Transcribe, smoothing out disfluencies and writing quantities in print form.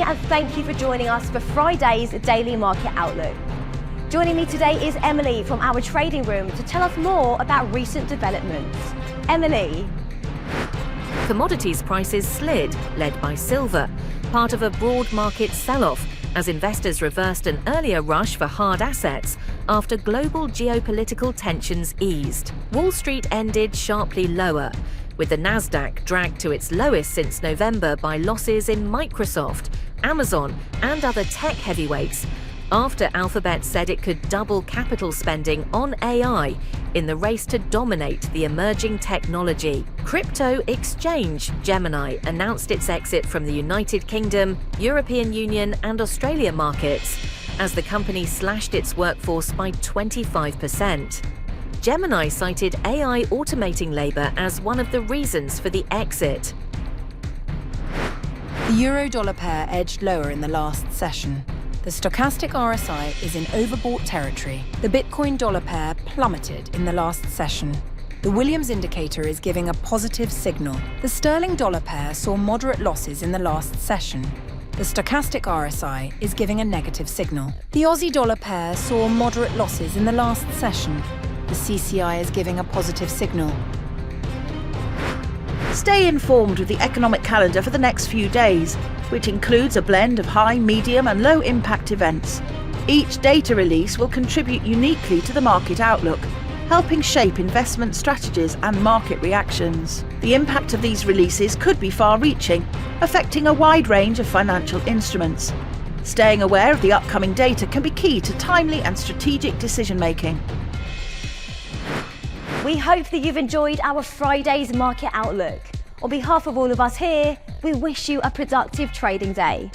and thank you for joining us for Friday's Daily Market Outlook. Joining me today is Emily from our trading room to tell us more about recent developments. Emily. Commodities prices slid, led by silver, part of a broad market sell-off as investors reversed an earlier rush for hard assets after global geopolitical tensions eased. Wall Street ended sharply lower, with the Nasdaq dragged to its lowest since November by losses in Microsoft, Amazon, and other tech heavyweights, after Alphabet said it could double capital spending on AI in the race to dominate the emerging technology. Crypto exchange Gemini announced its exit from the United Kingdom, European Union, and Australia markets as the company slashed its workforce by 25%. Gemini cited AI automating labour as one of the reasons for the exit. The euro-dollar pair edged lower in the last session. The stochastic RSI is in overbought territory. The Bitcoin-dollar pair plummeted in the last session. The Williams indicator is giving a positive signal. The sterling-dollar pair saw moderate losses in the last session. The stochastic RSI is giving a negative signal. The Aussie-dollar pair saw moderate losses in the last session. The CCI is giving a positive signal. Stay informed with the economic calendar for the next few days, which includes a blend of high, medium and low impact events. Each data release will contribute uniquely to the market outlook, helping shape investment strategies and market reactions. The impact of these releases could be far-reaching, affecting a wide range of financial instruments. Staying aware of the upcoming data can be key to timely and strategic decision-making. We hope that you've enjoyed our Friday's Market Outlook. On behalf of all of us here, we wish you a productive trading day.